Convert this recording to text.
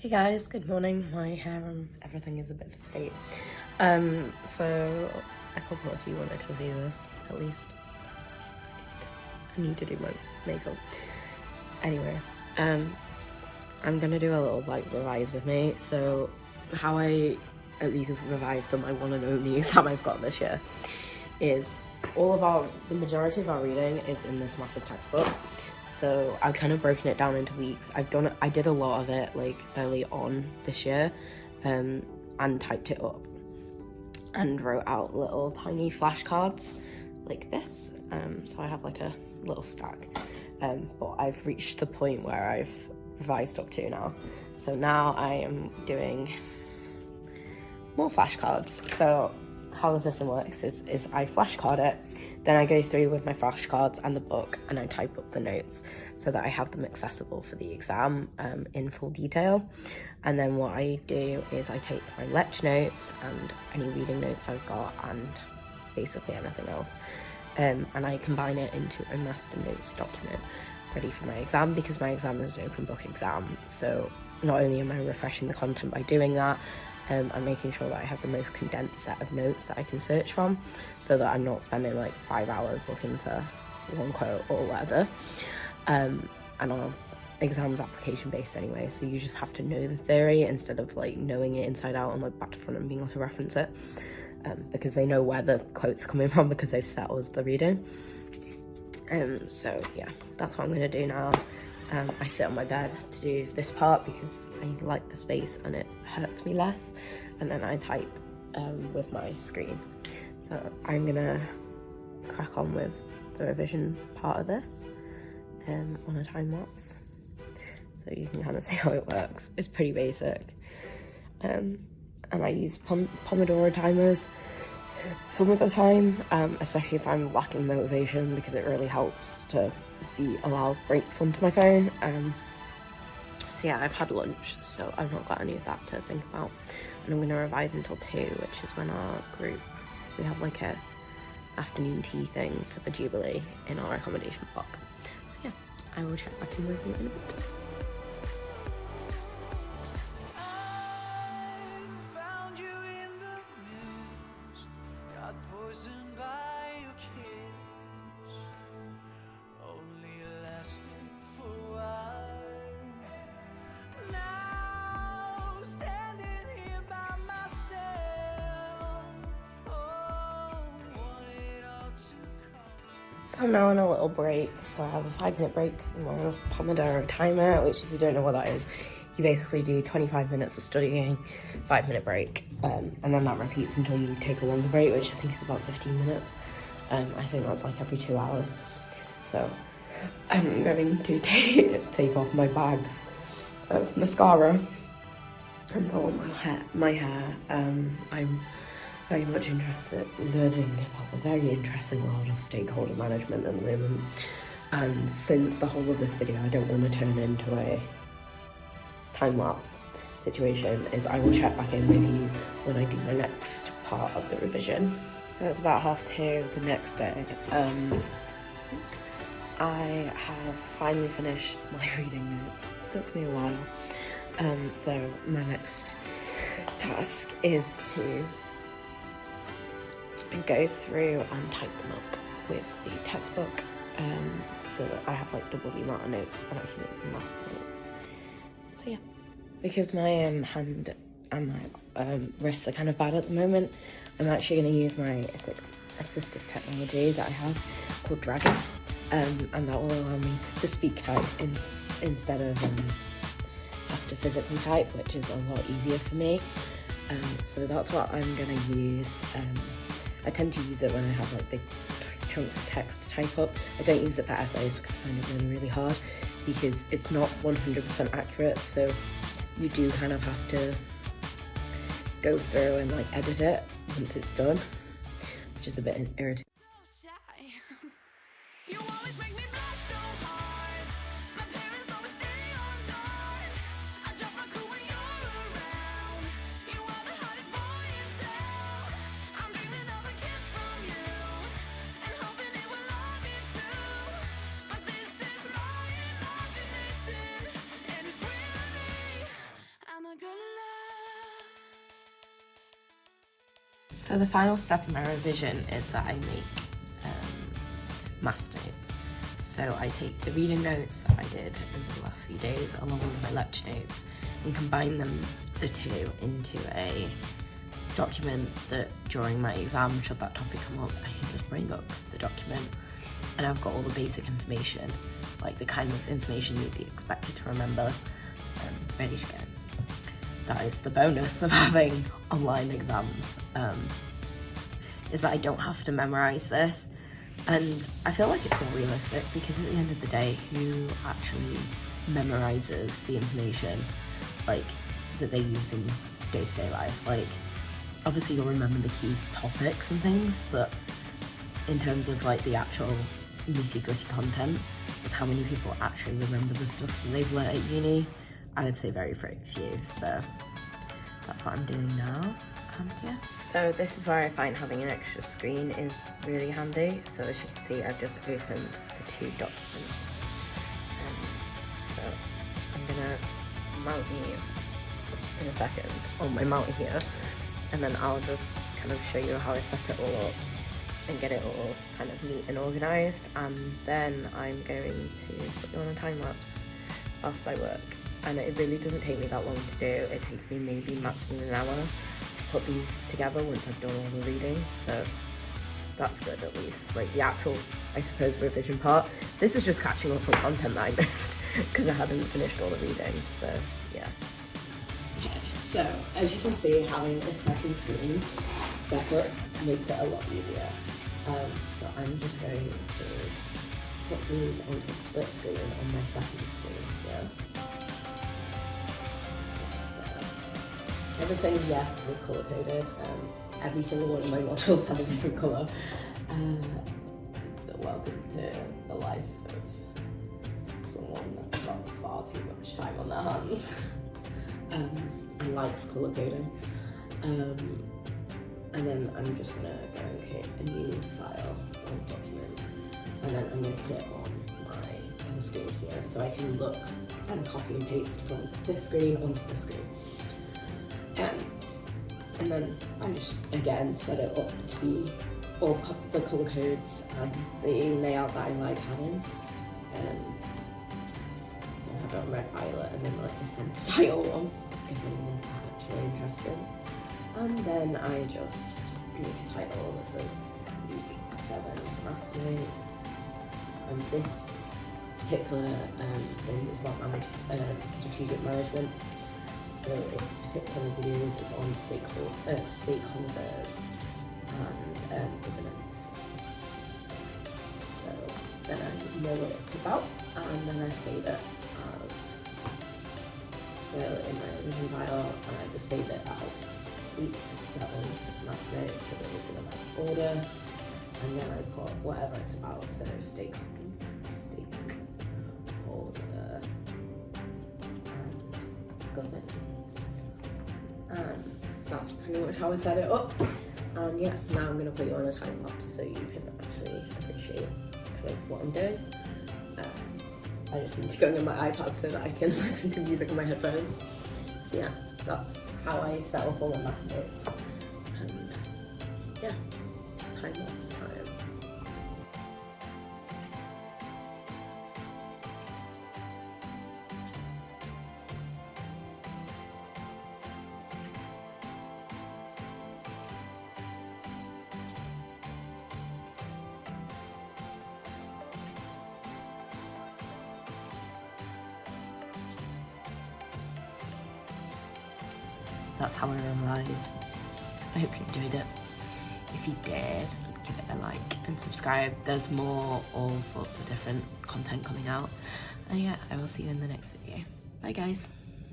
Hey guys, good morning. My hair and everything is a bit of a state. So a couple of you wanted to see this, at least. I need to do my makeup. Anyway, I'm gonna do a little revise with me. So how I at least revise for my one and only exam I've got this year is the majority of our reading is in this massive textbook. So I've kind of broken it down into weeks. I did a lot of it early on this year, and typed it up and wrote out little tiny flashcards like this. So I have a little stack, but I've reached the point where I've revised up to now. So now I am doing more flashcards. So how the system works is I flashcard it, then I go through with my flashcards and the book and I type up the notes so that I have them accessible for the exam in full detail. And then what I do is I take my lecture notes and any reading notes I've got and basically anything else, and I combine it into a master notes document ready for my exam, because my exam is an open book exam. So not only am I refreshing the content by doing that, I'm making sure that I have the most condensed set of notes that I can search from, so that I'm not spending 5 hours looking for one quote or whatever. And our exam's application based anyway, so you just have to know the theory instead of knowing it inside out and back to front and being able to reference it, because they know where the quotes are coming from because they've set us the reading. So yeah, that's what I'm gonna do now. I sit on my bed to do this part because I like the space and it hurts me less, and then I type with my screen. So I'm gonna crack on with the revision part of this on a time lapse, so you can kind of see how it works. It's pretty basic, and I use Pomodoro timers some of the time, especially if I'm lacking motivation, because it really helps to be allowed breaks onto my phone. So yeah, I've had lunch, so I've not got any of that to think about, and I'm going to revise until 2, which is when our group, we have a afternoon tea thing for the Jubilee in our accommodation block. So yeah, I will check back in with you in a bit. So I'm now on a little break, so I have a 5-minute break on my Pomodoro timer, which, if you don't know what that is, you basically do 25 minutes of studying, 5-minute break, and then that repeats until you take a longer break, which I think is about 15 minutes. I think that's every 2 hours. So I'm going to take off my bags of mascara and so on my hair. I'm very much interested in learning about the very interesting world of stakeholder management at the moment, and since the whole of this video I don't want to turn into a time-lapse situation, is I will check back in with you when I do my next part of the revision. So it's about 2:30 the next day. I have finally finished my reading notes. It took me a while. So my next task is to go through and type them up with the textbook, so that I have double the amount of notes and I can make them master notes. So yeah, because my hand and my wrists are kind of bad at the moment, I'm actually going to use my assistive technology that I have called Dragon, and that will allow me to speak type instead of have to physically type, which is a lot easier for me. So that's what I'm going to use. I tend to use it when I have big chunks of text to type up. I don't use it for essays because I find it really, really hard, because it's not 100% accurate, so you do kind of have to go through and edit it once it's done, which is a bit irritating. So the final step in my revision is that I make master notes. So I take the reading notes that I did in the last few days along with my lecture notes and combine the two into a document that during my exam, should that topic come up, I can just bring up the document and I've got all the basic information, like the kind of information you'd be expected to remember, ready to go. That is the bonus of having online exams, is that I don't have to memorize this, and I feel like it's more realistic because at the end of the day, who actually memorizes the information like that they use in day-to-day life? Like, obviously you'll remember the key topics and things, but in terms of like the actual nitty-gritty content, like how many people actually remember the stuff that they've learnt at uni, I would say very few. So that's what I'm doing now. And yeah. So this is where I find having an extra screen is really handy. So as you can see, I've just opened the two documents. So I'm gonna mount you in a second on my mount here, and then I'll just kind of show you how I set it all up and get it all kind of neat and organised, and then I'm going to put you on a time lapse whilst I work. And it really doesn't take me that long to do. It takes me maybe maximum an hour to put these together once I've done all the reading, so that's good at least. Like the actual, I suppose, revision part, this is just catching up on content that I missed because I hadn't finished all the reading, so yeah. Okay, so as you can see, having a second screen set up makes it a lot easier. So I'm just going to put these onto a split screen on my second screen here. Everything, yes, was colour-coded. Every single one of my modules had a different colour. Welcome to the life of someone that's got far too much time on their hands and likes colour coding. And then I'm just gonna go and create a new file or document, and then I'm gonna put it on my other screen here so I can look and copy and paste from this screen onto this screen. And then I just again set it up to be all the colour codes and the layout that I like having. So I have it on red, violet, and then like the centre tile one if anyone's actually interested. And then I just make a title that says Week 7 Master Notes. And this particular thing is about strategic management. So its particular views is on stakeholders and governance. So then I know what it's about, and then I save it as, so in my revision file, and I just save it as Week 7 Master Notes, so that it's in a nice order, and then I put whatever it's about, so stakeholder, governance, and that's pretty much how I set it up. And yeah, now I'm going to put you on a time lapse so you can actually appreciate kind of what I'm doing. I just need to go on my iPad so that I can listen to music on my headphones. So yeah, that's how I set up all my master notes. And yeah, time lapse time. That's how I revise. I hope you enjoyed it. If you did, give it a like and subscribe. There's more, all sorts of different content coming out. And yeah, I will see you in the next video. Bye guys.